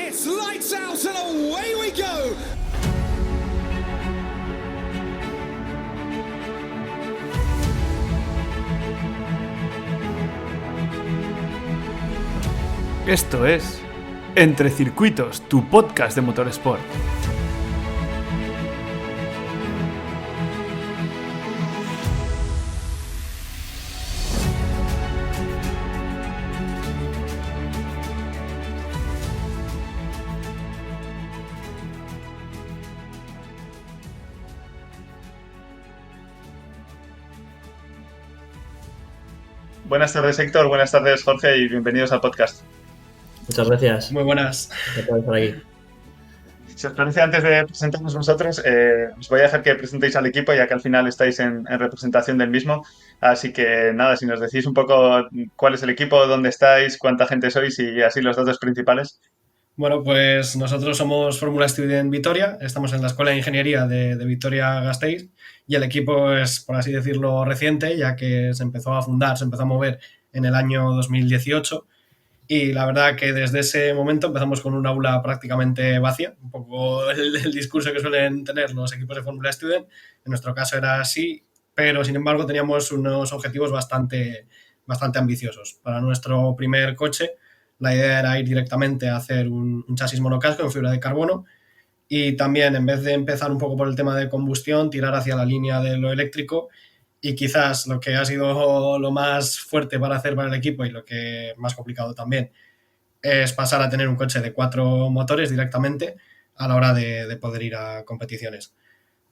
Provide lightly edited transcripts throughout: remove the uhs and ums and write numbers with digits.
It's lights out and away we go. Esto es Entre Circuitos, tu podcast de motorsport. Buenas tardes, Héctor. Buenas tardes, Jorge, y bienvenidos al podcast. Muchas gracias. Muy buenas. Por estar aquí. Si os parece, antes de presentarnos nosotros, os voy a dejar que presentéis al equipo, ya que al final estáis en representación del mismo. Así que nada, si nos decís un poco cuál es el equipo, dónde estáis, cuánta gente sois y así los datos principales. Bueno, pues nosotros somos Fórmula Student Vitoria, estamos en la Escuela de Ingeniería de Vitoria-Gasteiz y el equipo es, por así decirlo, reciente, ya que se empezó a fundar, se empezó a mover en el año 2018 y la verdad que desde ese momento empezamos con un aula prácticamente vacía, un poco el discurso que suelen tener los equipos de Fórmula Student. En nuestro caso era así, pero sin embargo teníamos unos objetivos bastante ambiciosos. Para nuestro primer coche, la idea era ir directamente a hacer un chasis monocasco en fibra de carbono y también, en vez de empezar un poco por el tema de combustión, tirar hacia la línea de lo eléctrico. Y quizás lo que ha sido lo más fuerte para hacer para el equipo y lo que más complicado también es pasar a tener un coche de 4 motores directamente a la hora de poder ir a competiciones.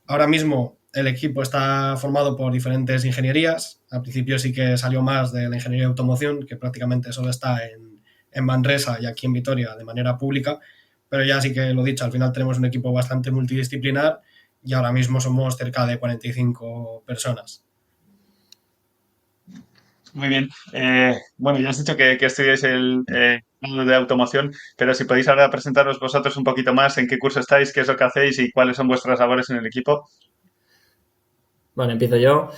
Ahora mismo el equipo está formado por diferentes ingenierías. Al principio sí que salió más de la ingeniería de automoción, que prácticamente solo está en Manresa y aquí en Vitoria de manera pública, pero ya sí que lo dicho, al final tenemos un equipo bastante multidisciplinar y ahora mismo somos cerca de 45 personas. Muy bien. Bueno, ya has dicho que estudiáis el lado de automoción, pero si podéis ahora presentaros vosotros un poquito más, en qué curso estáis, qué es lo que hacéis y cuáles son vuestras labores en el equipo. Bueno, empiezo yo.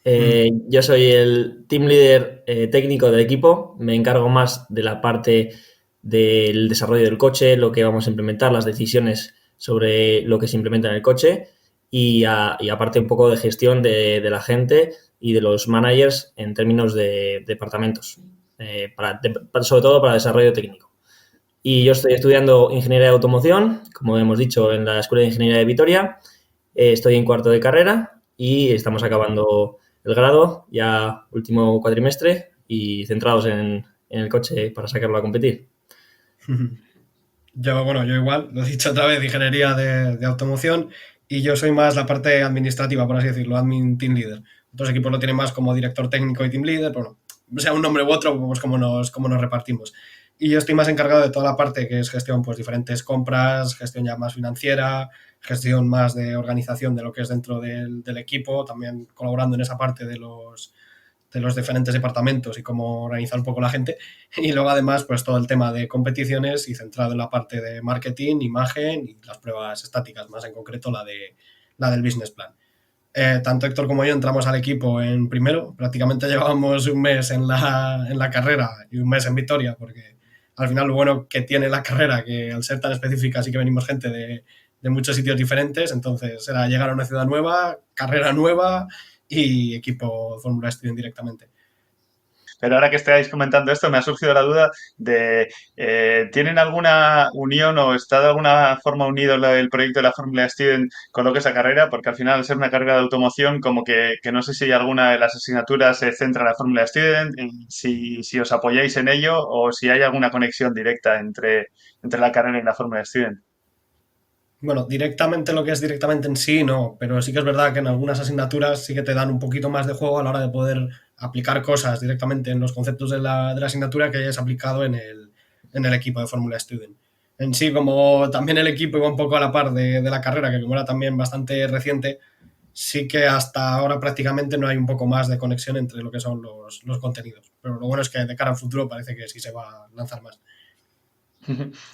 Yo soy el team leader técnico del equipo. Me encargo más de la parte del desarrollo del coche, lo que vamos a implementar, las decisiones sobre lo que se implementa en el coche y aparte un poco de gestión de la gente y de los managers en términos de departamentos, sobre todo para desarrollo técnico. Y yo estoy estudiando Ingeniería de Automoción, como hemos dicho, en la Escuela de Ingeniería de Vitoria. Estoy en cuarto de carrera y estamos acabando el grado, ya último cuatrimestre, y centrados en el coche para sacarlo a competir. Yo igual, lo he dicho otra vez, ingeniería de automoción, y yo soy más la parte administrativa, por así decirlo, admin team leader. Otros equipos lo tienen más como director técnico y team leader, bueno, sea un nombre u otro, pues como nos repartimos. Y yo estoy más encargado de toda la parte que es gestión, pues diferentes compras, gestión ya más financiera, gestión más de organización de lo que es dentro del equipo, también colaborando en esa parte de los diferentes departamentos y cómo organizar un poco la gente. Y luego además pues todo el tema de competiciones y centrado en la parte de marketing, imagen y las pruebas estáticas, más en concreto la del business plan. Tanto Héctor como yo entramos al equipo en primero, prácticamente llevábamos un mes en la carrera y un mes en Vitoria, porque al final lo bueno que tiene la carrera, que al ser tan específica sí que venimos gente de muchos sitios diferentes, entonces era llegar a una ciudad nueva, carrera nueva y equipo Fórmula Student directamente. Pero ahora que estáis comentando esto, me ha surgido la duda de, ¿tienen alguna unión o está de alguna forma unido el proyecto de la Fórmula Student con lo que es la carrera? Porque al final, al ser una carrera de automoción, como que no sé si alguna de las asignaturas se centra en la Fórmula Student, si os apoyáis en ello o si hay alguna conexión directa entre la carrera y la Fórmula Student. Bueno, directamente lo que es directamente en sí, no, pero sí que es verdad que en algunas asignaturas sí que te dan un poquito más de juego a la hora de poder aplicar cosas directamente en los conceptos de la asignatura que hayas aplicado en el equipo de Fórmula Student. En sí, como también el equipo iba un poco a la par de la carrera, que como era también bastante reciente, sí que hasta ahora prácticamente no hay un poco más de conexión entre lo que son los contenidos. Pero lo bueno es que de cara al futuro parece que sí se va a lanzar más.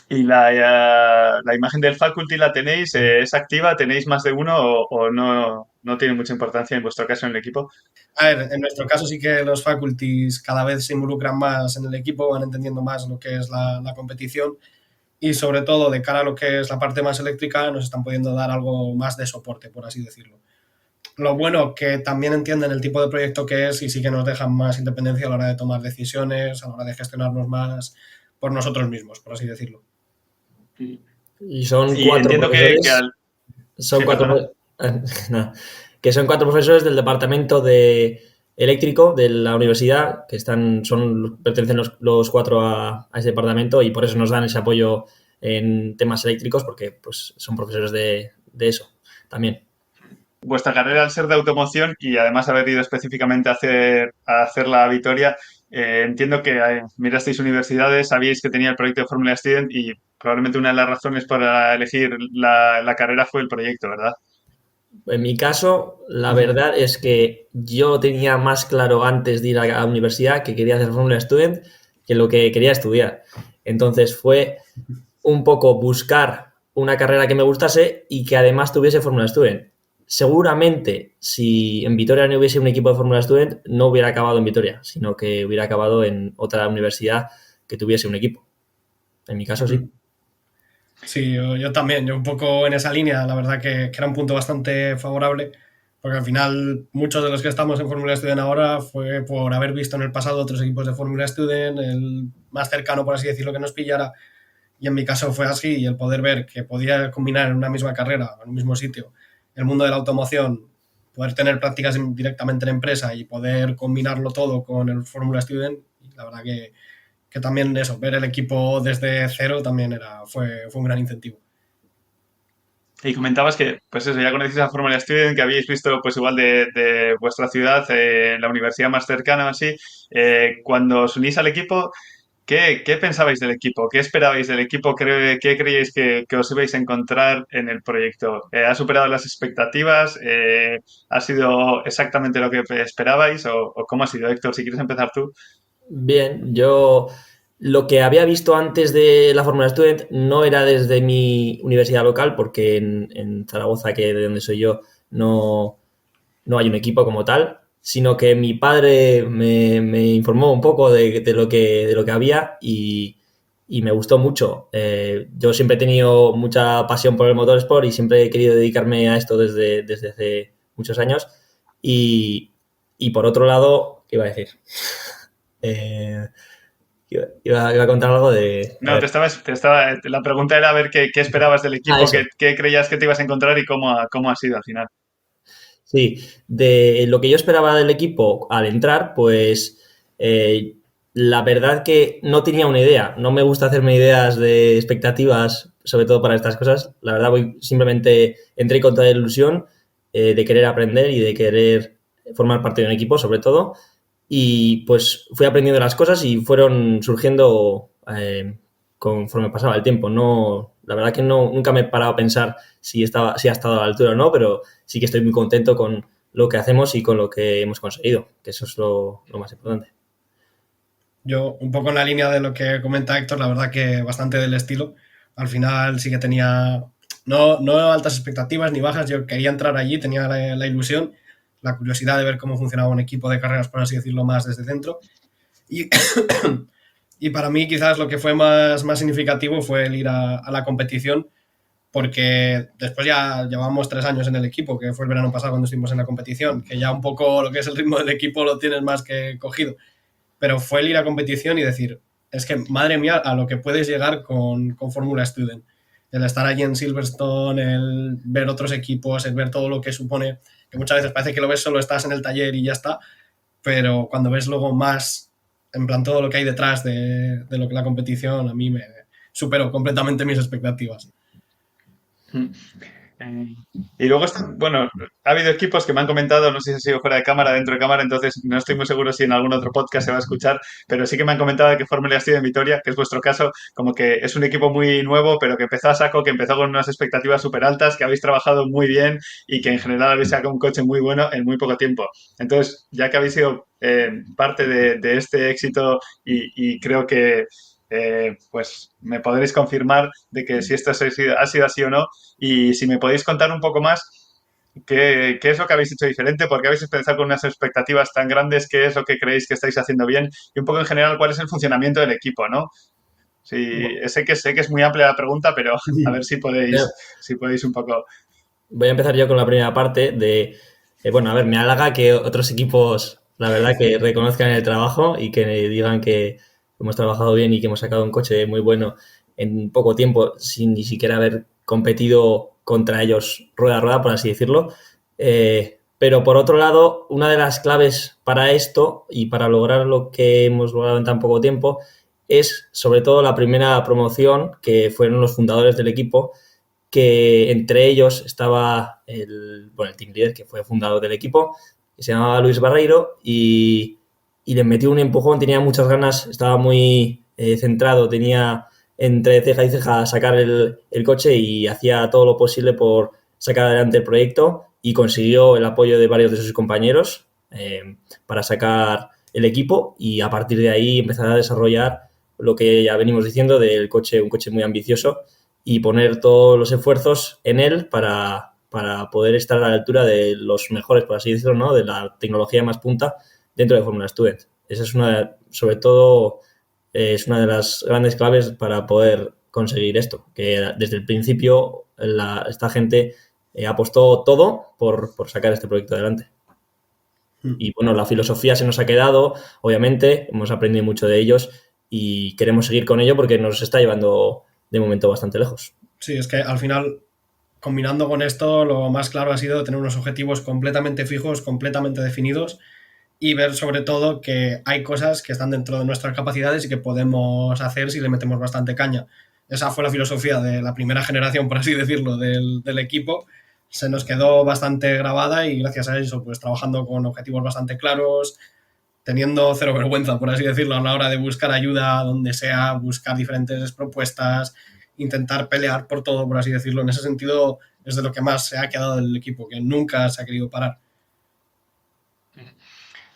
¿Y la imagen del faculty la tenéis? ¿Es activa? ¿Tenéis más de uno o no tiene mucha importancia en vuestro caso en el equipo? A ver, en nuestro caso sí que los faculties cada vez se involucran más en el equipo, van entendiendo más lo que es la competición y sobre todo de cara a lo que es la parte más eléctrica nos están pudiendo dar algo más de soporte, por así decirlo. Lo bueno que también entienden el tipo de proyecto que es y sí que nos dejan más independencia a la hora de tomar decisiones, a la hora de gestionarnos más por nosotros mismos, por así decirlo. Y son Y 4 entiendo profesores. Son Sí, 4 perdona. no, que son 4 profesores del departamento de eléctrico de la universidad, que pertenecen los 4 a ese departamento y por eso nos dan ese apoyo en temas eléctricos, porque pues son profesores de eso también. Vuestra carrera, al ser de automoción y además haber ido específicamente a hacer la Vitoria, entiendo que mirasteis universidades, sabíais que tenía el proyecto de Fórmula Student y probablemente una de las razones para elegir la carrera fue el proyecto, ¿verdad? En mi caso, la verdad es que yo tenía más claro antes de ir a la universidad que quería hacer Fórmula Student que lo que quería estudiar. Entonces fue un poco buscar una carrera que me gustase y que además tuviese Fórmula Student. Seguramente, si en Vitoria no hubiese un equipo de Fórmula Student, no hubiera acabado en Vitoria, sino que hubiera acabado en otra universidad que tuviese un equipo. En mi caso, sí. Sí, yo también, yo un poco en esa línea, la verdad que era un punto bastante favorable, porque al final muchos de los que estamos en Fórmula Student ahora fue por haber visto en el pasado otros equipos de Fórmula Student, el más cercano, por así decirlo, que nos pillara, y en mi caso fue así, y el poder ver que podía combinar en una misma carrera, en un mismo sitio, el mundo de la automoción, poder tener prácticas directamente en empresa y poder combinarlo todo con el Fórmula Student, y la verdad que también eso, ver el equipo desde cero también fue un gran incentivo. Y comentabas que, pues eso, ya conocéis a Fórmula Student, que habíais visto, pues igual de vuestra ciudad, la universidad más cercana o así. Cuando os unís al equipo, ¿qué pensabais del equipo? ¿Qué esperabais del equipo? ¿Qué creíais que os ibais a encontrar en el proyecto? ¿Ha superado las expectativas? ¿Ha sido exactamente lo que esperabais? ¿O cómo ha sido, Héctor? Si quieres empezar tú. Bien, yo lo que había visto antes de la Fórmula Student no era desde mi universidad local, porque en Zaragoza, que de donde soy yo, no hay un equipo como tal, sino que mi padre me informó un poco de lo que había y me gustó mucho. Yo siempre he tenido mucha pasión por el motorsport y siempre he querido dedicarme a esto desde hace muchos años. Y, y por otro lado, ¿qué iba a decir? Iba a contar algo de... A No, ver. la pregunta era a ver qué esperabas del equipo, Eso. qué creías que te ibas a encontrar y cómo ha sido al final. Sí, de lo que yo esperaba del equipo al entrar, pues la verdad que no tenía una idea. No me gusta hacerme ideas de expectativas, sobre todo para estas cosas. La verdad, simplemente entré con toda la ilusión de querer aprender y de querer formar parte de un equipo, sobre todo. Y pues fui aprendiendo las cosas y fueron surgiendo conforme pasaba el tiempo. No, la verdad que nunca me he parado a pensar si ha estado a la altura o no, pero sí que estoy muy contento con lo que hacemos y con lo que hemos conseguido, que eso es lo más importante. Yo, un poco en la línea de lo que comenta Héctor, la verdad que bastante del estilo. Al final sí que tenía no altas expectativas ni bajas, yo quería entrar allí, tenía la ilusión, la curiosidad de ver cómo funcionaba un equipo de carreras, por así decirlo, más desde dentro. Y, y para mí quizás lo que fue más significativo fue el ir a la competición, porque después ya llevamos 3 años en el equipo, que fue el verano pasado cuando estuvimos en la competición, que ya un poco lo que es el ritmo del equipo lo tienes más que cogido. Pero fue el ir a competición y decir, es que madre mía, a lo que puedes llegar con Fórmula Student. El estar allí en Silverstone, el ver otros equipos, el ver todo lo que supone, que muchas veces parece que lo ves solo estás en el taller y ya está, pero cuando ves luego más, en plan todo lo que hay detrás de lo que la competición, a mí me superó completamente mis expectativas. Y luego, bueno, ha habido equipos que me han comentado, no sé si ha sido fuera de cámara, dentro de cámara, entonces no estoy muy seguro si en algún otro podcast se va a escuchar, pero sí que me han comentado que Fórmula Student en Vitoria, que es vuestro caso, como que es un equipo muy nuevo, pero que empezó a saco, que empezó con unas expectativas súper altas, que habéis trabajado muy bien y que en general habéis sacado un coche muy bueno en muy poco tiempo. Entonces, ya que habéis sido parte de este éxito y creo que pues me podréis confirmar de que si esto ha sido así o no. Y si me podéis contar un poco más, ¿qué es lo que habéis hecho diferente? ¿Por qué habéis empezado con unas expectativas tan grandes? ¿Qué es lo que creéis que estáis haciendo bien? Y un poco en general, ¿cuál es el funcionamiento del equipo, no? Sí, sé que es muy amplia la pregunta, pero a ver si podéis un poco. Voy a empezar yo con la primera parte de, bueno, a ver, me halaga que otros equipos, la verdad, que reconozcan el trabajo y que digan que hemos trabajado bien y que hemos sacado un coche muy bueno en poco tiempo sin ni siquiera haber competido contra ellos rueda a rueda, por así decirlo. Pero por otro lado, una de las claves para esto y para lograr lo que hemos logrado en tan poco tiempo es sobre todo la primera promoción, que fueron los fundadores del equipo, que entre ellos estaba el team leader, que fue fundador del equipo, que se llamaba Luis Barreiro, y le metió un empujón, tenía muchas ganas, estaba muy centrado, tenía entre ceja y ceja sacar el coche y hacía todo lo posible por sacar adelante el proyecto y consiguió el apoyo de varios de sus compañeros para sacar el equipo y a partir de ahí empezar a desarrollar lo que ya venimos diciendo del coche, un coche muy ambicioso y poner todos los esfuerzos en él para poder estar a la altura de los mejores, por así decirlo, ¿no? De la tecnología más punta dentro de Fórmula Student. Esa es sobre todo, es una de las grandes claves para poder conseguir esto, que desde el principio esta gente apostó todo por sacar este proyecto adelante. Y bueno, la filosofía se nos ha quedado, obviamente, hemos aprendido mucho de ellos y queremos seguir con ello porque nos está llevando de momento bastante lejos. Sí, es que al final, combinando con esto, lo más claro ha sido tener unos objetivos completamente fijos, completamente definidos y ver sobre todo que hay cosas que están dentro de nuestras capacidades y que podemos hacer si le metemos bastante caña. Esa fue la filosofía de la primera generación, por así decirlo, del equipo. Se nos quedó bastante grabada y gracias a eso, pues trabajando con objetivos bastante claros, teniendo cero vergüenza, por así decirlo, a la hora de buscar ayuda donde sea, buscar diferentes propuestas, intentar pelear por todo, por así decirlo. En ese sentido es de lo que más se ha quedado del equipo, que nunca se ha querido parar.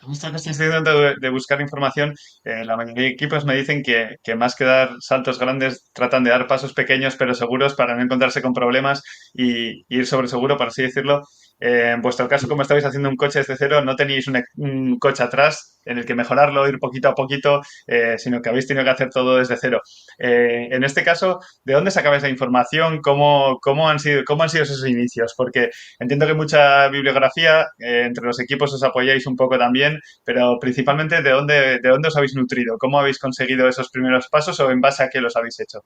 Justo que estoy intentando de buscar información, la mayoría de equipos me dicen que más que dar saltos grandes, tratan de dar pasos pequeños pero seguros para no encontrarse con problemas y ir sobre seguro, por así decirlo. En vuestro caso, como estabais haciendo un coche desde cero, no tenéis un coche atrás en el que mejorarlo, ir poquito a poquito, sino que habéis tenido que hacer todo desde cero. En este caso, ¿de dónde sacabais la información? ¿Cómo han sido esos inicios? Porque entiendo que mucha bibliografía, entre los equipos os apoyáis un poco también, pero principalmente ¿de dónde os habéis nutrido? ¿Cómo habéis conseguido esos primeros pasos o en base a qué los habéis hecho?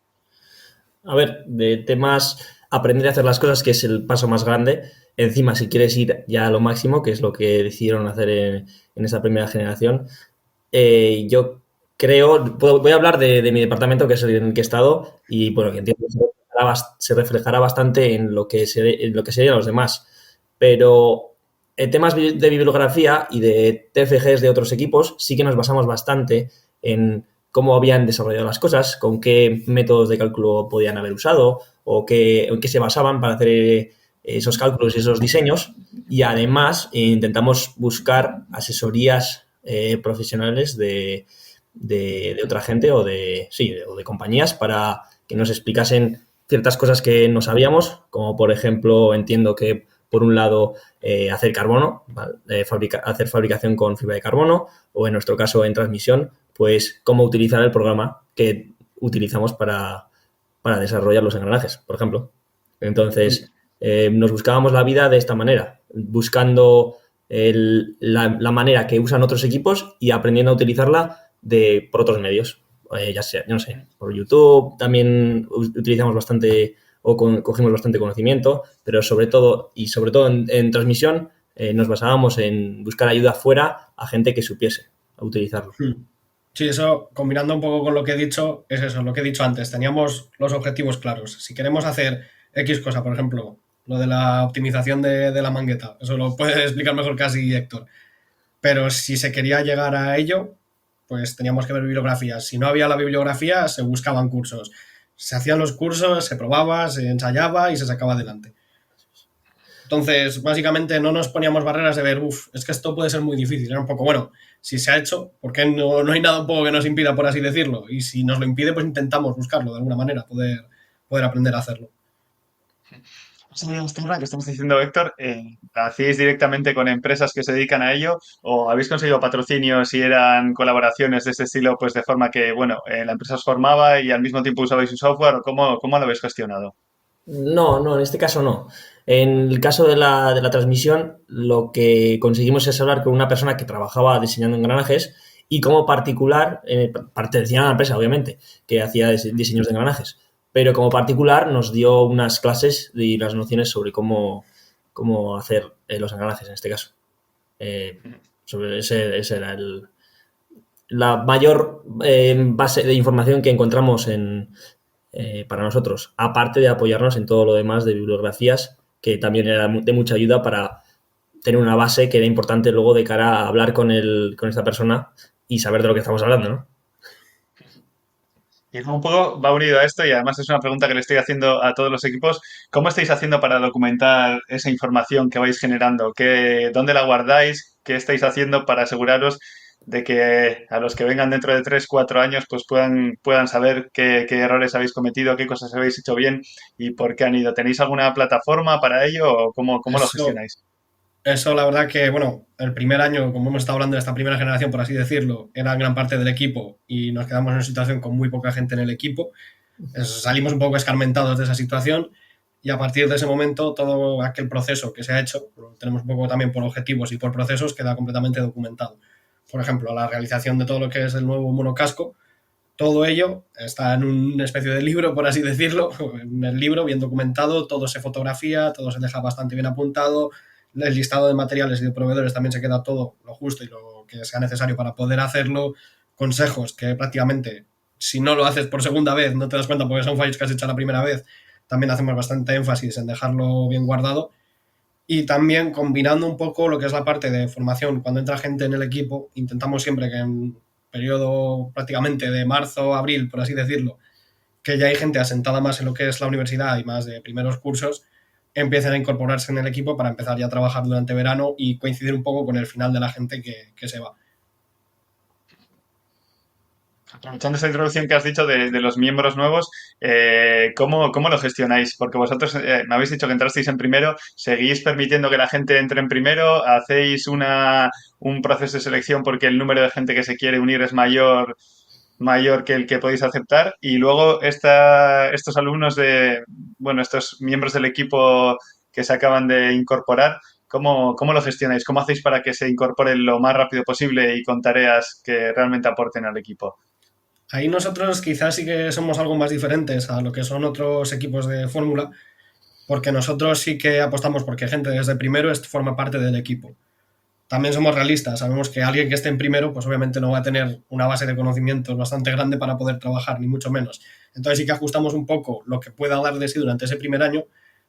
A ver, de temas aprender a hacer las cosas, que es el paso más grande. Encima, si quieres ir ya a lo máximo, que es lo que decidieron hacer en esa primera generación, yo creo, voy a hablar de mi departamento, que es el en el que he estado, y bueno, que entiendo que se reflejará bastante en lo que serían los demás. Pero en temas de bibliografía y de TFGs de otros equipos, sí que nos basamos bastante en cómo habían desarrollado las cosas, con qué métodos de cálculo podían haber usado o en qué se basaban para hacer esos cálculos y esos diseños. Y además intentamos buscar asesorías profesionales de otra gente o de compañías para que nos explicasen ciertas cosas que no sabíamos, como por ejemplo, entiendo que por un lado hacer carbono, ¿vale? Hacer fabricación con fibra de carbono, o en nuestro caso en transmisión, pues cómo utilizar el programa que utilizamos para desarrollar los engranajes, por ejemplo. Entonces, nos buscábamos la vida de esta manera, buscando la manera que usan otros equipos y aprendiendo a utilizarla por otros medios. Ya sea, yo no sé, por YouTube también utilizamos bastante o cogimos bastante conocimiento, pero sobre todo en transmisión nos basábamos en buscar ayuda fuera a gente que supiese utilizarlo. Sí, eso, combinando un poco con lo que he dicho, es eso, lo que he dicho antes. Teníamos los objetivos claros. Si queremos hacer X cosa, por ejemplo, lo de la optimización de la mangueta, eso lo puede explicar mejor casi Héctor. Pero si se quería llegar a ello, pues teníamos que ver bibliografías. Si no había la bibliografía, se buscaban cursos. Se hacían los cursos, se probaba, se ensayaba y se sacaba adelante. Entonces, básicamente no nos poníamos barreras de ver, es que esto puede ser muy difícil. Era un poco, bueno, si se ha hecho, ¿por qué no hay nada un poco que nos impida, por así decirlo? Y si nos lo impide, pues intentamos buscarlo de alguna manera, poder aprender a hacerlo. Sí, este tema que estamos diciendo, Héctor, ¿hacéis directamente con empresas que se dedican a ello o habéis conseguido patrocinios y eran colaboraciones de este estilo, pues de forma que, bueno, la empresa os formaba y al mismo tiempo usabais su software o cómo lo habéis gestionado? No, no, en este caso no. En el caso de la transmisión, lo que conseguimos es hablar con una persona que trabajaba diseñando engranajes y como particular, pertenecía a la empresa, obviamente, que hacía diseños de engranajes, pero como particular nos dio unas clases y unas nociones sobre cómo hacer los engranajes en este caso. Sobre ese era la mayor base de información que encontramos para nosotros, aparte de apoyarnos en todo lo demás de bibliografías, que también era de mucha ayuda para tener una base que era importante luego de cara a hablar con esta persona y saber de lo que estamos hablando, ¿no? Y un poco va unido a esto y además es una pregunta que le estoy haciendo a todos los equipos. ¿Cómo estáis haciendo para documentar esa información que vais generando? ¿Dónde la guardáis? ¿Qué estáis haciendo para aseguraros de que a los que vengan dentro de 3 4 años pues puedan saber qué errores habéis cometido, qué cosas habéis hecho bien y por qué han ido? ¿Tenéis alguna plataforma para ello o cómo lo Eso, gestionáis? eso la verdad que, bueno, el primer año, como hemos estado hablando de esta primera generación, por así decirlo, era gran parte del equipo y nos quedamos en una situación con muy poca gente en el equipo. Salimos un poco escarmentados de esa situación y a partir de ese momento todo aquel proceso que se ha hecho, lo tenemos un poco también por objetivos y por procesos, queda completamente documentado. Por ejemplo, la realización de todo lo que es el nuevo monocasco, todo ello está en una especie de libro, por así decirlo, en el libro bien documentado, todo se fotografía, todo se deja bastante bien apuntado, el listado de materiales y de proveedores también se queda todo lo justo y lo que sea necesario para poder hacerlo, consejos que prácticamente si no lo haces por segunda vez no te das cuenta porque son fallos que has hecho la primera vez, también hacemos bastante énfasis en dejarlo bien guardado y también combinando un poco lo que es la parte de formación. Cuando entra gente en el equipo, intentamos siempre que en periodo prácticamente de marzo, abril, por así decirlo, que ya hay gente asentada más en lo que es la universidad y más de primeros cursos, empiecen a incorporarse en el equipo para empezar ya a trabajar durante verano y coincidir un poco con el final de la gente que se va. Aprovechando esa introducción que has dicho de los miembros nuevos, ¿cómo lo gestionáis? Porque vosotros me habéis dicho que entrasteis en primero, ¿seguís permitiendo que la gente entre en primero? ¿Hacéis un proceso de selección porque el número de gente que se quiere unir es mayor que el que podéis aceptar? Y luego estos alumnos bueno, estos miembros del equipo que se acaban de incorporar, ¿cómo lo gestionáis? ¿Cómo hacéis para que se incorporen lo más rápido posible y con tareas que realmente aporten al equipo? Ahí nosotros quizás sí que somos algo más diferentes a lo que son otros equipos de fórmula, porque nosotros sí que apostamos porque gente desde primero forma parte del equipo. También somos realistas, sabemos que alguien que esté en primero, pues obviamente no va a tener una base de conocimientos bastante grande para poder trabajar, ni mucho menos. Entonces sí que ajustamos un poco lo que pueda dar de sí durante ese primer año,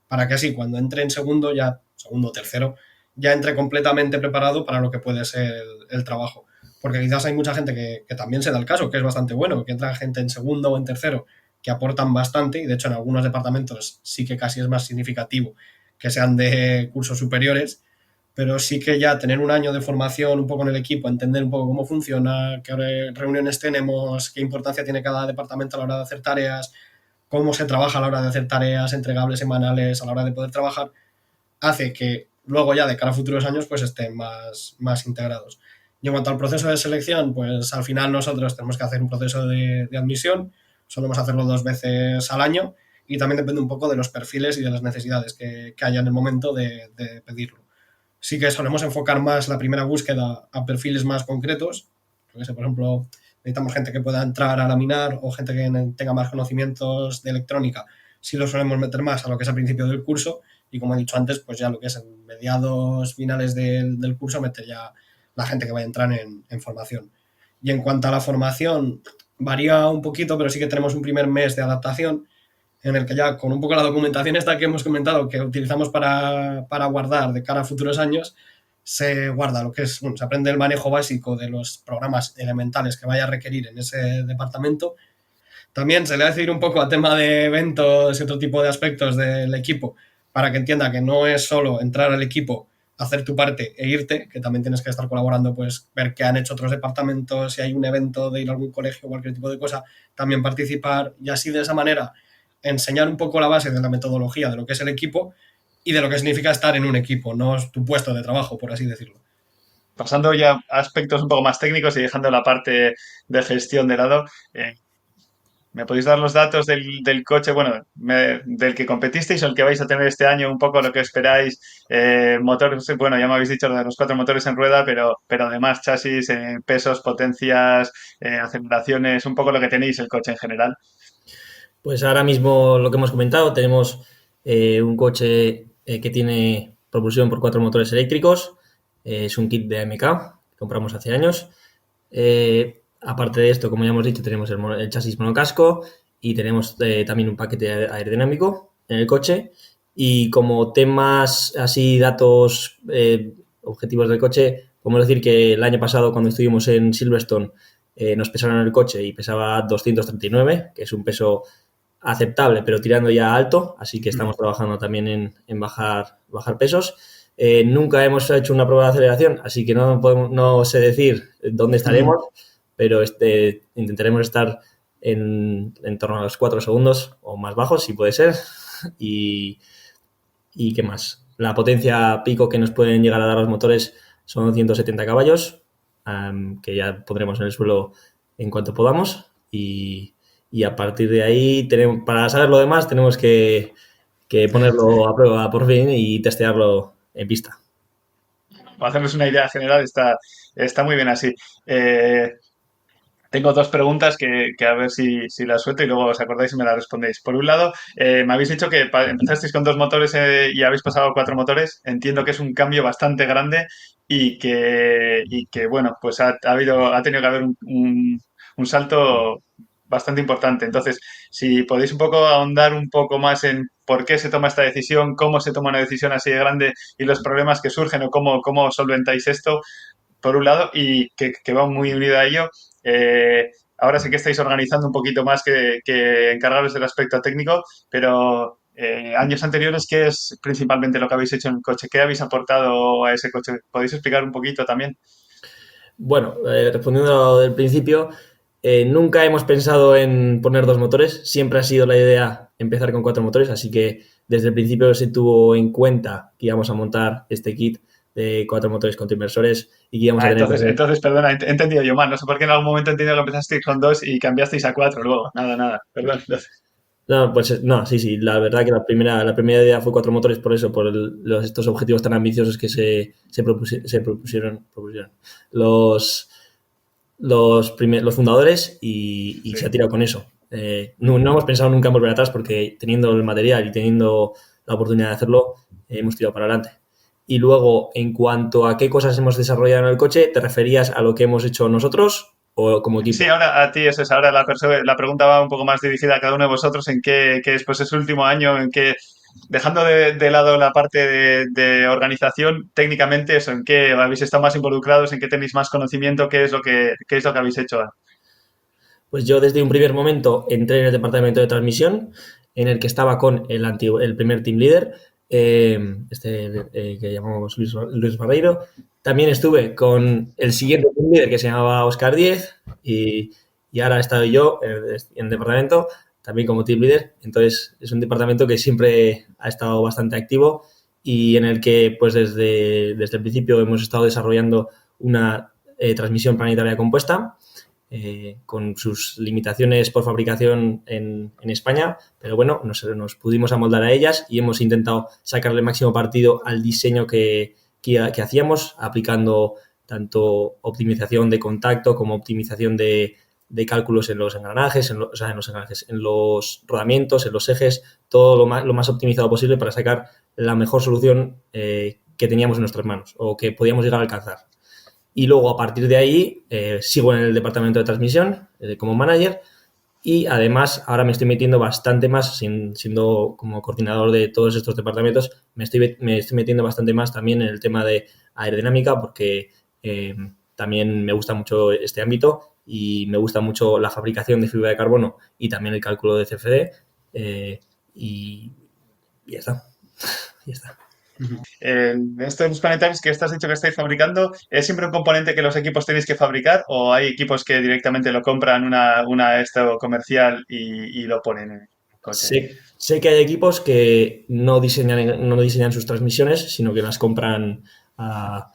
para que así cuando entre en segundo, ya segundo o tercero, ya entre completamente preparado para lo que puede ser el trabajo. Porque quizás hay mucha gente que también se da el caso, que es bastante bueno, que entra gente en segundo o en tercero, que aportan bastante, y de hecho en algunos departamentos sí que casi es más significativo que sean de cursos superiores, pero sí que ya tener un año de formación un poco en el equipo, entender un poco cómo funciona, qué reuniones tenemos, qué importancia tiene cada departamento a la hora de hacer tareas, cómo se trabaja a la hora de hacer tareas entregables semanales, a la hora de poder trabajar, hace que luego ya de cara a futuros años pues estén más integrados. Y en cuanto al proceso de selección, pues al final nosotros tenemos que hacer un proceso de admisión, solemos hacerlo 2 veces al año y también depende un poco de los perfiles y de las necesidades que haya en el momento de pedirlo. Sí que solemos enfocar más la primera búsqueda a perfiles más concretos. Por ejemplo, necesitamos gente que pueda entrar a laminar o gente que tenga más conocimientos de electrónica. Sí lo solemos meter más a lo que es al principio del curso y como he dicho antes, pues ya lo que es en mediados finales del curso meter ya la gente que vaya a entrar en formación. Y en cuanto a la formación, varía un poquito, pero sí que tenemos un primer mes de adaptación en el que ya con un poco la documentación esta que hemos comentado que utilizamos para guardar de cara a futuros años, se guarda lo que es, bueno, se aprende el manejo básico de los programas elementales que vaya a requerir en ese departamento. También se le hace ir un poco a tema de eventos y otro tipo de aspectos del equipo para que entienda que no es solo entrar al equipo, hacer tu parte e irte, que también tienes que estar colaborando, pues ver qué han hecho otros departamentos, si hay un evento de ir a algún colegio o cualquier tipo de cosa, también participar y así de esa manera enseñar un poco la base de la metodología de lo que es el equipo y de lo que significa estar en un equipo, no es tu puesto de trabajo, por así decirlo. Pasando ya a aspectos un poco más técnicos y dejando la parte de gestión de lado, ¿me podéis dar los datos del coche, bueno, del que competisteis o el que vais a tener este año, un poco lo que esperáis? Motores, bueno, ya me habéis dicho lo de los 4 motores en rueda, pero además chasis, pesos, potencias, aceleraciones, un poco lo que tenéis el coche en general. Pues ahora mismo lo que hemos comentado, tenemos un coche que tiene propulsión por 4 motores eléctricos, es un kit de AMK que compramos hace años. Aparte de esto, como ya hemos dicho, tenemos el chasis monocasco y tenemos también un paquete aerodinámico en el coche. Y como temas así, datos objetivos del coche, podemos decir que el año pasado cuando estuvimos en Silverstone nos pesaron el coche y pesaba 239, que es un peso aceptable, pero tirando ya alto, así que estamos trabajando también en bajar pesos. Nunca hemos hecho una prueba de aceleración, así que no sé decir dónde estaremos, pero intentaremos estar en torno a los 4 segundos o más bajos, si puede ser. Y ¿qué más? La potencia pico que nos pueden llegar a dar los motores son 170 caballos, que ya pondremos en el suelo en cuanto podamos. Y a partir de ahí, para saber lo demás, tenemos que ponerlo a prueba por fin y testearlo en pista. Para hacernos una idea general, está muy bien así. Tengo 2 preguntas que a ver si las suelto y luego os acordáis y me las respondéis. Por un lado, me habéis dicho que empezasteis con 2 motores y habéis pasado a 4 motores. Entiendo que es un cambio bastante grande y que bueno, pues ha tenido que haber un salto bastante importante. Entonces, si podéis un poco ahondar un poco más en por qué se toma esta decisión, cómo se toma una decisión así de grande y los problemas que surgen o cómo solventáis esto, por un lado, y que va muy unido a ello. Ahora sí que estáis organizando un poquito más que encargaros del aspecto técnico, pero años anteriores, ¿qué es principalmente lo que habéis hecho en el coche? ¿Qué habéis aportado a ese coche? ¿Podéis explicar un poquito también? Bueno, respondiendo a lo del principio, nunca hemos pensado en poner 2 motores, siempre ha sido la idea empezar con 4 motores, así que desde el principio se tuvo en cuenta que íbamos a montar este kit de 4 motores con inversores y que íbamos a tener... Entonces, perdona, he entendido yo mal. No sé por qué en algún momento he entendido que empezasteis con 2 y cambiasteis a 4 luego. Nada, perdón. No, pues no, sí, la verdad que la primera idea fue 4 motores por eso, por estos objetivos tan ambiciosos que se propusieron los fundadores y Sí. se ha tirado con eso. No hemos pensado nunca en volver atrás porque teniendo el material y teniendo la oportunidad de hacerlo, hemos tirado para adelante. Y luego, en cuanto a qué cosas hemos desarrollado en el coche, ¿te referías a lo que hemos hecho nosotros o como equipo? Sí, ahora a ti eso es. Ahora la pregunta va un poco más dirigida a cada uno de vosotros en qué después es su último año, en qué, dejando de lado la parte de organización, técnicamente eso, en qué habéis estado más involucrados, en qué tenéis más conocimiento, qué es lo que habéis hecho. Pues yo desde un primer momento entré en el departamento de transmisión, en el que estaba con el primer team leader, que llamamos Luis Barreiro. También estuve con el siguiente team leader, que se llamaba Oscar Díez, y ahora he estado yo en el departamento, también como team leader. Entonces es un departamento que siempre ha estado bastante activo y en el que pues desde el principio hemos estado desarrollando una transmisión planetaria compuesta, con sus limitaciones por fabricación en España, pero bueno, nos pudimos amoldar a ellas y hemos intentado sacarle máximo partido al diseño que hacíamos, aplicando tanto optimización de contacto como optimización de cálculos en los engranajes, en los rodamientos, en los ejes, todo lo más optimizado posible para sacar la mejor solución que teníamos en nuestras manos o que podíamos llegar a alcanzar. Y luego, a partir de ahí, sigo en el departamento de transmisión como manager y además ahora me estoy metiendo bastante más, siendo como coordinador de todos estos departamentos, me estoy metiendo bastante más también en el tema de aerodinámica porque también me gusta mucho este ámbito y me gusta mucho la fabricación de fibra de carbono y también el cálculo de CFD y ya está. Ya está. Esto de los planetarios que estás dicho que estáis fabricando, ¿es siempre un componente que los equipos tenéis que fabricar o hay equipos que directamente lo compran una esto comercial y lo ponen coche. Sé que hay equipos que no diseñan sus transmisiones, sino que las compran a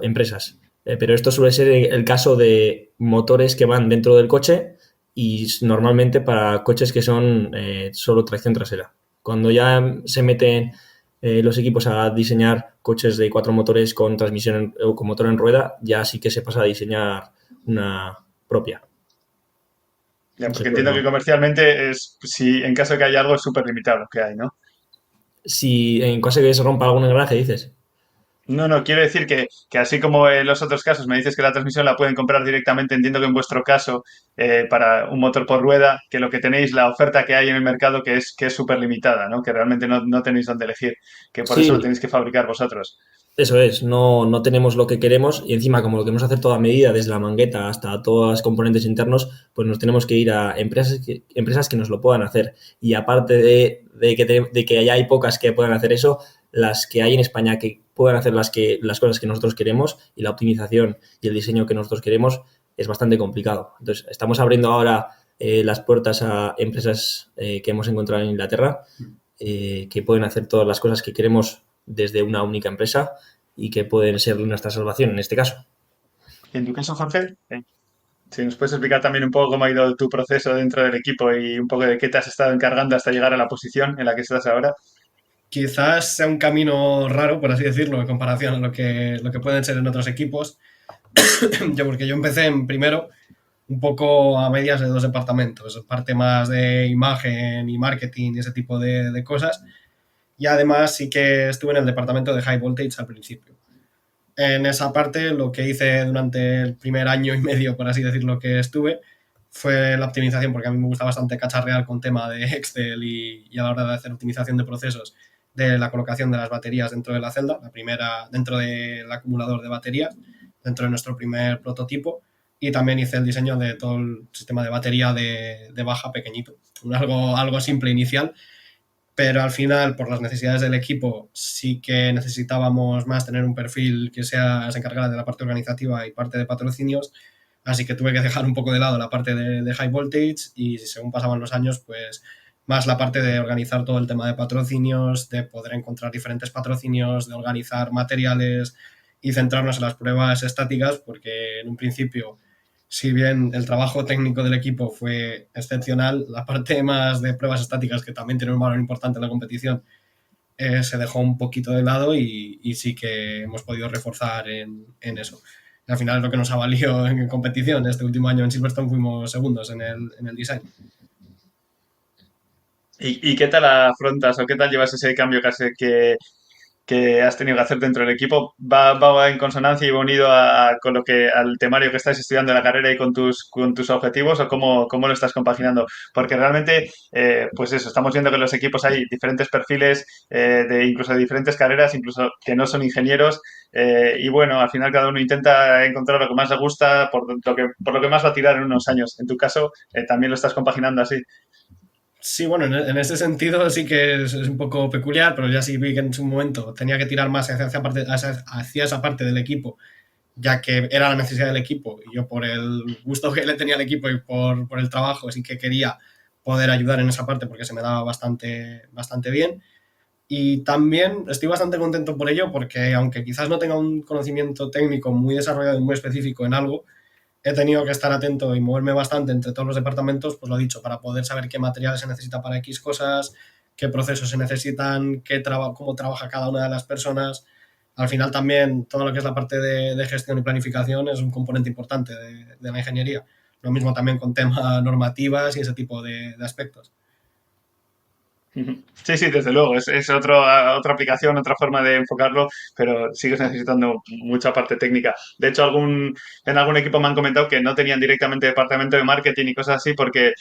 empresas. Pero esto suele ser el caso de motores que van dentro del coche y normalmente para coches que son solo tracción trasera. Cuando ya se meten los equipos a diseñar coches de 4 motores con transmisión o con motor en rueda, ya sí que se pasa a diseñar una propia. Ya, porque entiendo que comercialmente es, si en caso de que haya algo, es súper limitado que hay, ¿no? Si en caso de que se rompa algún engranaje, dices. No, quiero decir que así como en los otros casos me dices que la transmisión la pueden comprar directamente, entiendo que en vuestro caso, para un motor por rueda, que lo que tenéis, la oferta que hay en el mercado, que es súper limitada, ¿no? Que realmente no tenéis dónde elegir, que por eso lo Sí, tenéis que fabricar vosotros. eso es, no tenemos lo que queremos y encima como lo queremos hacer toda medida, desde la mangueta hasta todos los componentes internos, pues nos tenemos que ir a empresas que nos lo puedan hacer. Y aparte de que ya hay pocas que puedan hacer eso, las que hay en España que puedan hacer las cosas que nosotros queremos y la optimización y el diseño que nosotros queremos es bastante complicado. Entonces, estamos abriendo ahora las puertas a empresas que hemos encontrado en Inglaterra que pueden hacer todas las cosas que queremos desde una única empresa y que pueden ser nuestra salvación en este caso. Y en tu caso, Jorge, si nos puedes explicar también un poco cómo ha ido tu proceso dentro del equipo y un poco de qué te has estado encargando hasta llegar a la posición en la que estás ahora. Quizás sea un camino raro, por así decirlo, en comparación a lo que pueden ser en otros equipos. Porque yo empecé en primero un poco a medias de 2 departamentos, parte más de imagen y marketing y ese tipo de cosas. Y además sí que estuve en el departamento de High Voltage al principio. En esa parte lo que hice durante el primer año y medio, por así decirlo, que estuve, fue la optimización, porque a mí me gusta bastante cacharrear con tema de Excel y a la hora de hacer optimización de procesos de la colocación de las baterías dentro de la celda, la primera dentro del acumulador de baterías, dentro de nuestro primer prototipo, y también hice el diseño de todo el sistema de batería de baja pequeñito, algo simple inicial, pero al final, por las necesidades del equipo, sí que necesitábamos más tener un perfil que se encargara de la parte organizativa y parte de patrocinios, así que tuve que dejar un poco de lado la parte de High Voltage y según pasaban los años, pues más la parte de organizar todo el tema de patrocinios, de poder encontrar diferentes patrocinios, de organizar materiales y centrarnos en las pruebas estáticas, porque en un principio, si bien el trabajo técnico del equipo fue excepcional, la parte más de pruebas estáticas, que también tiene un valor importante en la competición, se dejó un poquito de lado y sí que hemos podido reforzar en eso. Y al final es lo que nos ha valido en competición. Este último año en Silverstone fuimos segundos en el design. ¿Y qué tal afrontas o qué tal llevas ese cambio que has tenido que hacer dentro del equipo? ¿Va en consonancia y va unido con al temario que estás estudiando en la carrera y con tus objetivos o cómo lo estás compaginando? Porque realmente, pues eso, estamos viendo que en los equipos hay diferentes perfiles, incluso de diferentes carreras, incluso que no son ingenieros, y bueno, al final cada uno intenta encontrar lo que más le gusta por lo que más va a tirar en unos años. En tu caso, también lo estás compaginando así. Sí, bueno, en ese sentido sí que es un poco peculiar, pero ya sí vi que en su momento tenía que tirar más hacia esa parte del equipo, ya que era la necesidad del equipo y yo por el gusto que le tenía al equipo y por el trabajo sí que quería poder ayudar en esa parte porque se me daba bastante, bastante bien. Y también estoy bastante contento por ello porque aunque quizás no tenga un conocimiento técnico muy desarrollado y muy específico en algo, he tenido que estar atento y moverme bastante entre todos los departamentos, pues lo dicho, para poder saber qué materiales se necesita para X cosas, qué procesos se necesitan, cómo trabaja cada una de las personas. Al final también todo lo que es la parte de gestión y planificación es un componente importante de la ingeniería. Lo mismo también con temas normativas y ese tipo de aspectos. Ujú. Sí, desde luego, es otra aplicación, otra forma de enfocarlo, pero sigues necesitando mucha parte técnica. De hecho, en algún equipo me han comentado que no tenían directamente departamento de marketing y cosas así porque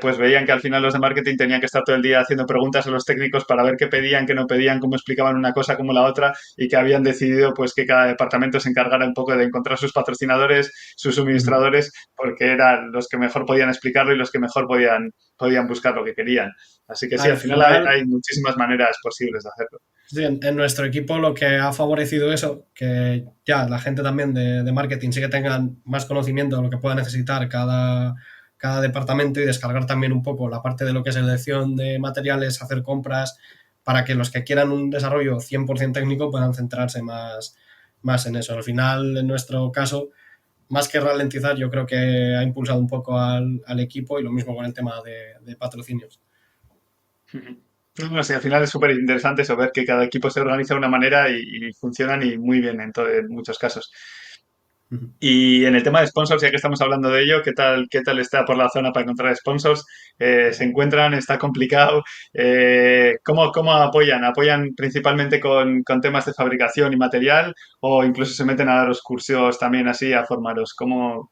pues veían que al final los de marketing tenían que estar todo el día haciendo preguntas a los técnicos para ver qué pedían, qué no pedían, cómo explicaban una cosa como la otra y que habían decidido pues que cada departamento se encargara un poco de encontrar sus patrocinadores, sus suministradores, porque eran los que mejor podían explicarlo y los que mejor podían buscar lo que querían. Así que sí, al final hay muchísimas maneras posibles de hacerlo. Sí, en nuestro equipo lo que ha favorecido eso, que ya la gente también de marketing sí que tengan más conocimiento de lo que pueda necesitar cada departamento y descargar también un poco la parte de lo que es elección de materiales, hacer compras, para que los que quieran un desarrollo 100% técnico puedan centrarse más en eso. Al final, en nuestro caso, más que ralentizar, yo creo que ha impulsado un poco al equipo, y lo mismo con el tema de patrocinios. No sé, al final es súper interesante eso, ver que cada equipo se organiza de una manera y funcionan y muy bien en muchos casos. Y en el tema de sponsors, ya que estamos hablando de ello, qué tal está por la zona para encontrar sponsors? ¿Se encuentran? ¿Está complicado? ¿Cómo apoyan? ¿Apoyan principalmente con temas de fabricación y material o incluso se meten a daros cursos también así a formaros? ¿Cómo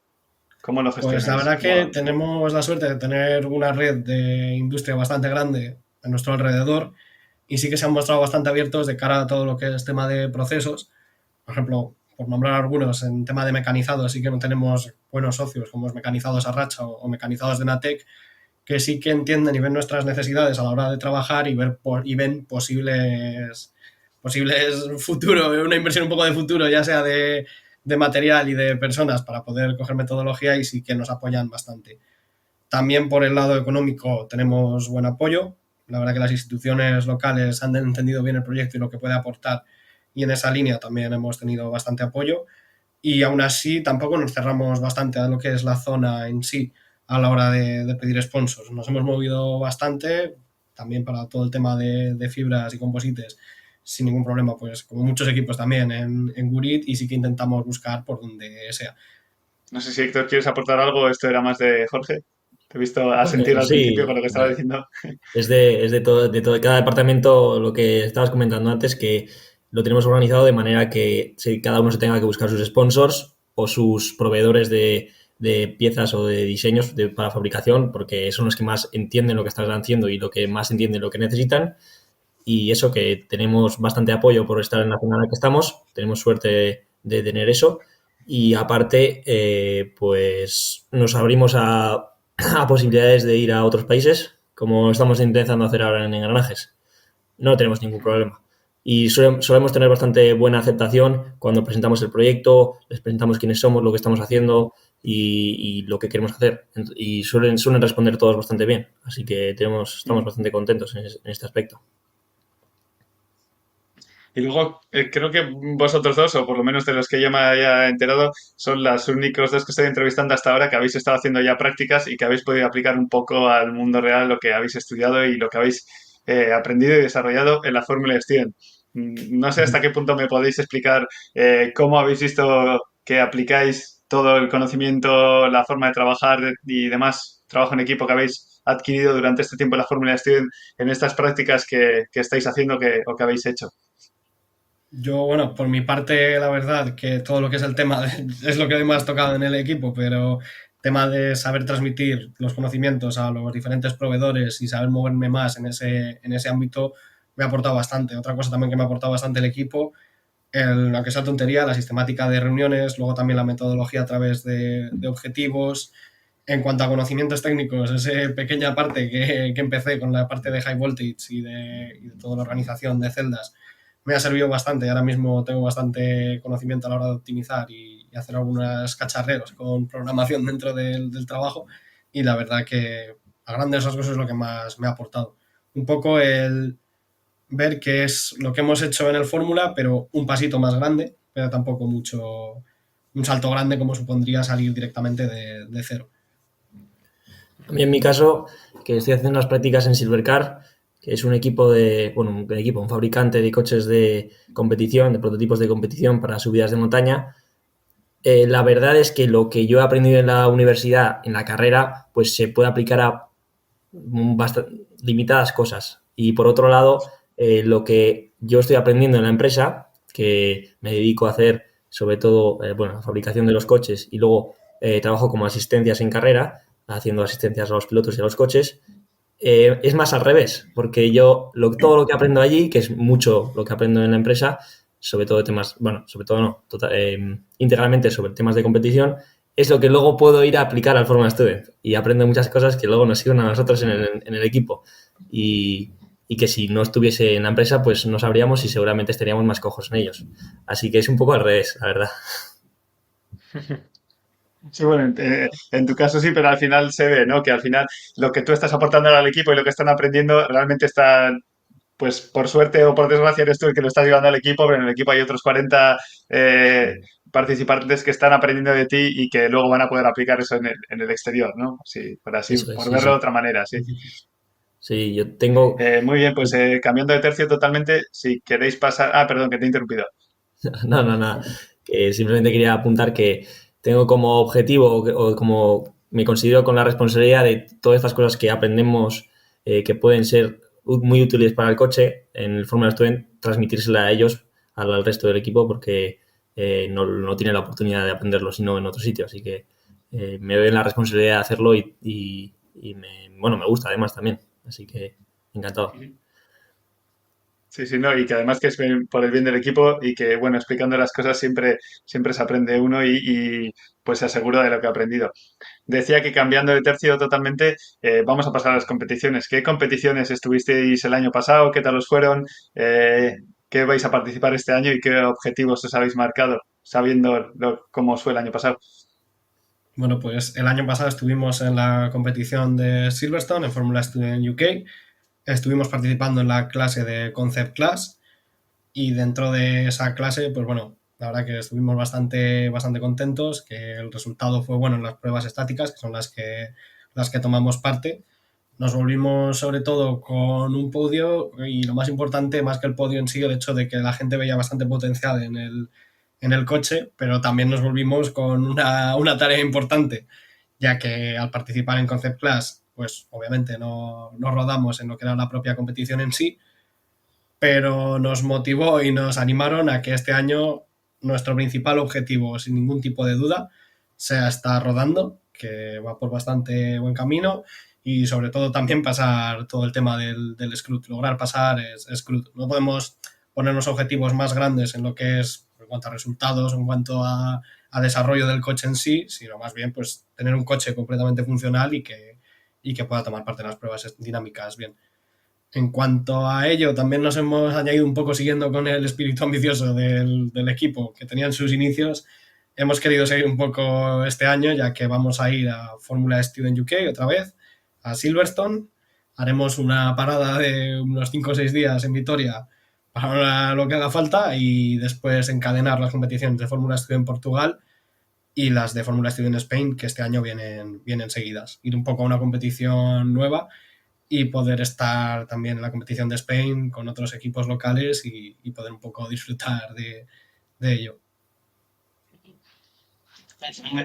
lo Pues la gestionáis? verdad que tenemos la suerte de tener una red de industria bastante grande a nuestro alrededor, y sí que se han mostrado bastante abiertos de cara a todo lo que es tema de procesos. Por ejemplo, por nombrar algunos, en tema de mecanizados sí que no tenemos buenos socios como es Mecanizados Arracha o Mecanizados de Natec, que sí que entienden y ven nuestras necesidades a la hora de trabajar y ven posibles futuro, una inversión un poco de futuro, ya sea de material y de personas, para poder coger metodología, y sí que nos apoyan bastante. También por el lado económico tenemos buen apoyo. La verdad que las instituciones locales han entendido bien el proyecto y lo que puede aportar, y en esa línea también hemos tenido bastante apoyo. Y aún así tampoco nos cerramos bastante a lo que es la zona en sí a la hora de pedir sponsors. Nos hemos movido bastante también para todo el tema de fibras y composites sin ningún problema, pues como muchos equipos también en Gurit, y sí que intentamos buscar por donde sea. No sé si Héctor quieres aportar algo, esto era más de Jorge. Te he visto asentir al principio Sí, con lo que estaba diciendo. de todo, cada departamento, lo que estabas comentando antes, que lo tenemos organizado de manera que cada uno se tenga que buscar sus sponsors o sus proveedores de piezas o de diseños para fabricación, porque son los que más entienden lo que están haciendo y lo que más entienden lo que necesitan. Y eso, que tenemos bastante apoyo por estar en la zona en la que estamos, tenemos suerte de tener eso. Y aparte, pues nos abrimos a posibilidades de ir a otros países, como estamos intentando hacer ahora en engranajes. No tenemos ningún problema. Y solemos tener bastante buena aceptación cuando presentamos el proyecto, les presentamos quiénes somos, lo que estamos haciendo y lo que queremos hacer. Y suelen responder todos bastante bien. Así que estamos bastante contentos en este aspecto. Y luego creo que vosotros dos, o por lo menos de los que yo me haya enterado, son los únicos dos que estoy entrevistando hasta ahora que habéis estado haciendo ya prácticas y que habéis podido aplicar un poco al mundo real lo que habéis estudiado y lo que habéis aprendido y desarrollado en la Fórmula Student. No sé hasta qué punto me podéis explicar cómo habéis visto que aplicáis todo el conocimiento, la forma de trabajar y demás, trabajo en equipo que habéis adquirido durante este tiempo en la Fórmula Student en estas prácticas que estáis haciendo o que habéis hecho. Yo, bueno, por mi parte, la verdad que todo lo que es el tema es lo que más tocado en el equipo, pero tema de saber transmitir los conocimientos a los diferentes proveedores y saber moverme más en ese ámbito me ha aportado bastante. Otra cosa también que me ha aportado bastante el equipo, aunque sea tontería, la sistemática de reuniones, luego también la metodología a través de objetivos. En cuanto a conocimientos técnicos, esa pequeña parte que empecé con la parte de high voltage y de toda la organización de celdas, me ha servido bastante. Ahora mismo tengo bastante conocimiento a la hora de optimizar y hacer algunos cacharreos con programación dentro del trabajo, y la verdad que a grandes rasgos es lo que más me ha aportado. Un poco el ver qué es lo que hemos hecho en el Fórmula, pero un pasito más grande, pero tampoco mucho, un salto grande como supondría salir directamente de cero. A mí, en mi caso, que estoy haciendo las prácticas en Silvercar, que es un un fabricante de coches de competición, de prototipos de competición para subidas de montaña. La verdad es que lo que yo he aprendido en la universidad, en la carrera, pues se puede aplicar a limitadas cosas. Y por otro lado, lo que yo estoy aprendiendo en la empresa, que me dedico a hacer sobre todo la fabricación de los coches, y luego trabajo como asistencias en carrera, haciendo asistencias a los pilotos y a los coches, es más al revés, porque yo todo lo que aprendo allí, que es mucho lo que aprendo en la empresa, sobre todo íntegramente sobre temas de competición, es lo que luego puedo ir a aplicar al Fórmula Student, y aprendo muchas cosas que luego nos sirven a nosotros en el equipo, y que si no estuviese en la empresa pues no sabríamos y seguramente estaríamos más cojos en ellos. Así que es un poco al revés, la verdad. Sí, bueno, en tu caso sí, pero al final se ve, ¿no? Que al final lo que tú estás aportando al equipo y lo que están aprendiendo realmente está, pues por suerte o por desgracia eres tú el que lo estás llevando al equipo, pero en el equipo hay otros 40 eh, participantes que están aprendiendo de ti y que luego van a poder aplicar eso en el exterior, ¿no? Sí, por así, Eso es, por sí, verlo de sí. otra manera, sí. Sí, yo tengo... Muy bien, pues cambiando de tercio totalmente, si queréis pasar... Ah, perdón, que te he interrumpido. No, no, nada. Que simplemente quería apuntar que tengo como objetivo o como me considero con la responsabilidad de todas estas cosas que aprendemos que pueden ser muy útiles para el coche en el Fórmula Student, transmitírsela a ellos, al resto del equipo, porque no tienen la oportunidad de aprenderlo sino en otro sitio. Así que me veo en la responsabilidad de hacerlo bueno, me gusta además también. Así que encantado. Sí, sí, no, y que además que es por el bien del equipo y que, bueno, explicando las cosas siempre se aprende uno pues se asegura de lo que ha aprendido. Decía que cambiando de tercio totalmente, vamos a pasar a las competiciones. ¿Qué competiciones estuvisteis el año pasado? ¿Qué tal os fueron? ¿Qué vais a participar este año y qué objetivos os habéis marcado, sabiendo cómo os fue el año pasado? Bueno, pues el año pasado estuvimos en la competición de Silverstone, en Fórmula Student UK. Estuvimos participando en la clase de Concept Class y dentro de esa clase, pues bueno, la verdad que estuvimos bastante contentos, que el resultado fue bueno en las pruebas estáticas, que son las que tomamos parte. Nos volvimos sobre todo con un podio y lo más importante, más que el podio en sí, el hecho de que la gente veía bastante potencial en el coche, pero también nos volvimos con una tarea importante, ya que al participar en Concept Class, pues obviamente no rodamos en lo que era la propia competición en sí, pero nos motivó y nos animaron a que este año nuestro principal objetivo, sin ningún tipo de duda, sea estar rodando, que va por bastante buen camino, y sobre todo también pasar todo el tema del Scrut, lograr pasar es Scrut. No podemos ponernos objetivos más grandes en lo que es en cuanto a resultados, en cuanto a desarrollo del coche en sí, sino más bien pues tener un coche completamente funcional y que pueda tomar parte en las pruebas dinámicas bien. En cuanto a ello, también nos hemos añadido un poco siguiendo con el espíritu ambicioso del equipo que tenían sus inicios. Hemos querido seguir un poco este año, ya que vamos a ir a Fórmula Student UK otra vez, a Silverstone. Haremos una parada de unos 5 o 6 días en Vitoria para lo que haga falta y después encadenar las competiciones de Fórmula Student Portugal y las de Fórmula Student Spain, que este año vienen seguidas. Ir un poco a una competición nueva y poder estar también en la competición de Spain con otros equipos locales y poder un poco disfrutar de ello.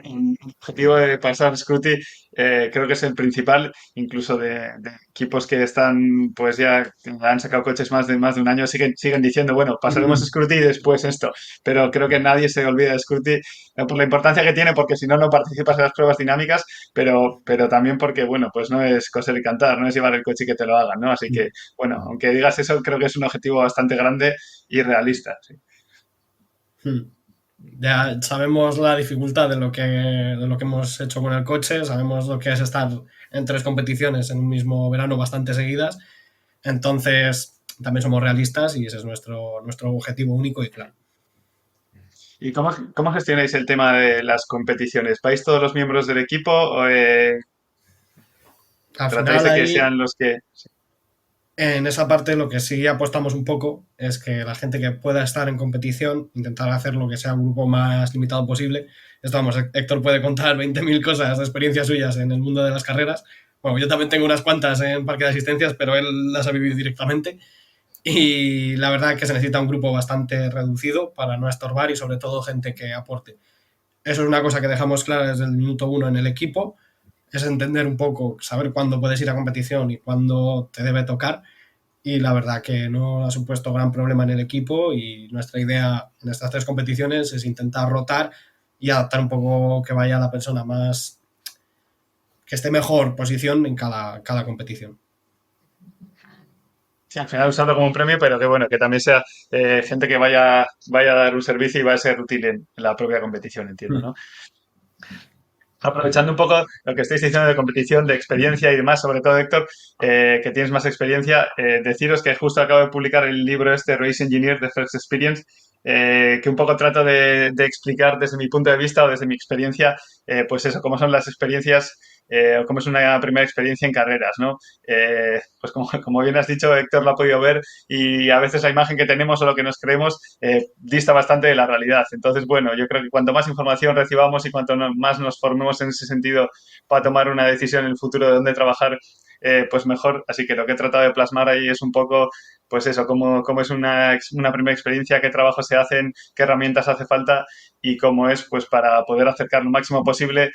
El objetivo de pasar Scruti creo que es el principal, incluso de equipos que están, pues ya han sacado coches más de un año, siguen diciendo, bueno, pasaremos Scruti y después esto, pero creo que nadie se olvida de Scruti por la importancia que tiene, porque si no, no participas en las pruebas dinámicas, pero también porque, bueno, pues no es coser y cantar, no es llevar el coche y que te lo hagan, ¿no? Así que, bueno, aunque digas eso, creo que es un objetivo bastante grande y realista, sí. Ya sabemos la dificultad de lo que hemos hecho con el coche, sabemos lo que es estar en 3 competiciones en un mismo verano bastante seguidas, entonces también somos realistas y ese es nuestro objetivo único y claro. ¿Y cómo gestionáis el tema de las competiciones? ¿Vais todos los miembros del equipo o Al tratáis final de que ahí sean los que... en esa parte lo que sí apostamos un poco es que la gente que pueda estar en competición, intentar hacer lo que sea un grupo más limitado posible. Esto vamos, Héctor puede contar 20.000 cosas de experiencias suyas en el mundo de las carreras. Bueno, yo también tengo unas cuantas en parque de asistencias, pero él las ha vivido directamente. Y la verdad es que se necesita un grupo bastante reducido para no estorbar y sobre todo gente que aporte. Eso es una cosa que dejamos clara desde el minuto uno en el equipo, es entender un poco, saber cuándo puedes ir a competición y cuándo te debe tocar y la verdad que no ha supuesto gran problema en el equipo y nuestra idea en estas 3 competiciones es intentar rotar y adaptar un poco que vaya la persona más que esté mejor posición en cada competición. Sí, al final usarlo como un premio, pero que bueno, que también sea gente que vaya a dar un servicio y va a ser útil en la propia competición, entiendo, ¿no? Aprovechando un poco lo que estáis diciendo de competición, de experiencia y demás, sobre todo Héctor, que tienes más experiencia, deciros que justo acabo de publicar el libro este, Race Engineer, The First Experience, que un poco trato de explicar desde mi punto de vista o desde mi experiencia, pues eso, cómo son las experiencias o cómo es una primera experiencia en carreras, ¿no? Pues como bien has dicho, Héctor lo ha podido ver y a veces la imagen que tenemos o lo que nos creemos dista bastante de la realidad. Entonces, bueno, yo creo que cuanto más información recibamos y cuanto más nos formemos en ese sentido para tomar una decisión en el futuro de dónde trabajar, pues mejor. Así que lo que he tratado de plasmar ahí es un poco, pues eso, cómo es una primera experiencia, qué trabajos se hacen, qué herramientas hace falta y cómo es, pues para poder acercar lo máximo posible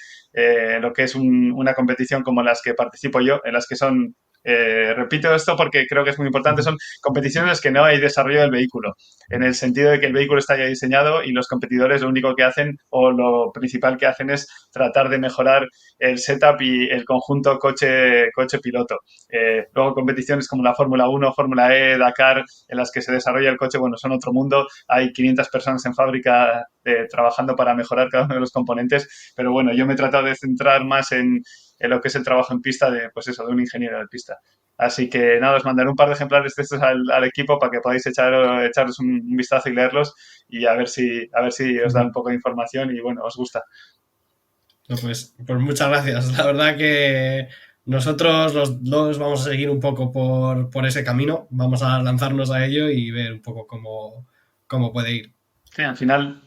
lo que es una competición como las que participo yo, en las que son, repito esto porque creo que es muy importante, son competiciones en las que no hay desarrollo del vehículo, en el sentido de que el vehículo está ya diseñado y los competidores lo único que hacen o lo principal que hacen es tratar de mejorar el setup y el conjunto coche-piloto. Luego competiciones como la Fórmula 1, Fórmula E, Dakar, en las que se desarrolla el coche, bueno, son otro mundo. Hay 500 personas en fábrica trabajando para mejorar cada uno de los componentes, pero bueno, yo me he tratado de centrar más en lo que es el trabajo en pista de, pues eso, de un ingeniero de pista. Así que nada, os mandaré un par de ejemplares de estos al equipo para que podáis echarles un vistazo y leerlos y a ver si os dan un poco de información y bueno, os gusta. No, pues muchas gracias. La verdad que nosotros los dos vamos a seguir un poco por ese camino. Vamos a lanzarnos a ello y ver un poco cómo puede ir. Sí, al final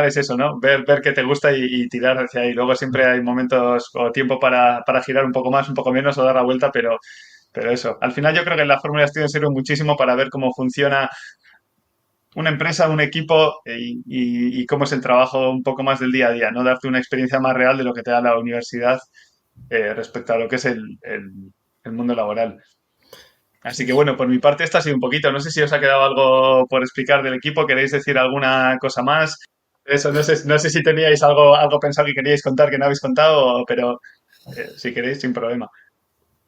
es eso, ¿no? Ver qué te gusta y tirar hacia ahí. Luego siempre hay momentos o tiempo para girar un poco más, un poco menos o dar la vuelta, pero eso. Al final yo creo que la Fórmula Student sirve muchísimo para ver cómo funciona una empresa, un equipo y cómo es el trabajo un poco más del día a día, ¿no? Darte una experiencia más real de lo que te da la universidad respecto a lo que es el mundo laboral. Así que bueno, por mi parte esto ha sido un poquito. No sé si os ha quedado algo por explicar del equipo. ¿Queréis decir alguna cosa más? Eso, no sé si teníais algo pensado que queríais contar que no habéis contado, pero si queréis, sin problema.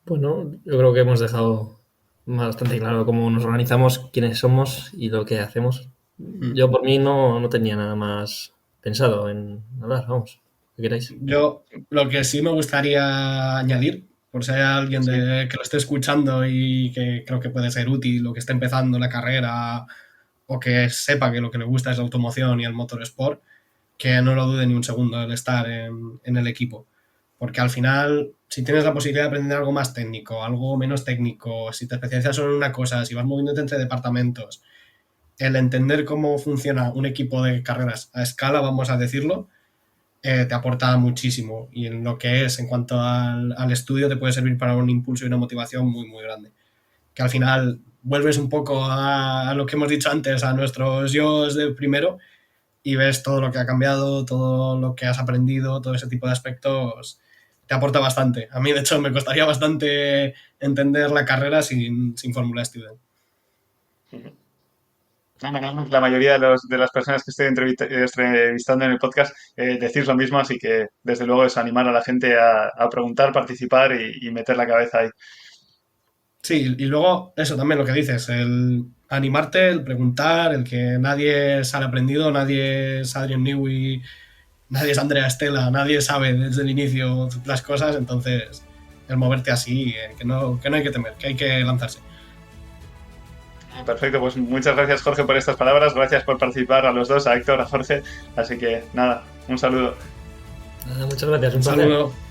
Bueno, yo creo que hemos dejado bastante claro cómo nos organizamos, quiénes somos y lo que hacemos. Yo por mí no tenía nada más pensado en hablar, vamos, ¿qué queráis? Yo lo que sí me gustaría añadir, por si hay alguien que lo esté escuchando y que creo que puede ser útil o que esté empezando la carrera o que sepa que lo que le gusta es la automoción y el motorsport, que no lo dude ni un segundo el estar en el equipo. Porque al final, si tienes la posibilidad de aprender algo más técnico, algo menos técnico, si te especializas solo en una cosa, si vas moviéndote entre departamentos, el entender cómo funciona un equipo de carreras a escala, vamos a decirlo, te aporta muchísimo. Y en lo que es, en cuanto al estudio, te puede servir para un impulso y una motivación muy, muy grande. Que al final vuelves un poco a lo que hemos dicho antes, a nuestros yos de primero, y ves todo lo que ha cambiado, todo lo que has aprendido, todo ese tipo de aspectos te aporta bastante. A mí, de hecho, me costaría bastante entender la carrera sin Fórmula Student. La mayoría de las personas que estoy entrevistando en el podcast decís lo mismo, así que desde luego es animar a la gente a preguntar, participar y meter la cabeza ahí. Sí, y luego eso también lo que dices, el animarte, el preguntar, el que nadie sale aprendido, nadie es Adrian Newey, nadie es Andrea Stella, nadie sabe desde el inicio las cosas, entonces el moverte así, que no hay que temer, que hay que lanzarse. Perfecto, pues muchas gracias Jorge por estas palabras, gracias por participar a los dos, a Héctor, a Jorge, así que nada, un saludo. Muchas gracias, un placer. Saludo.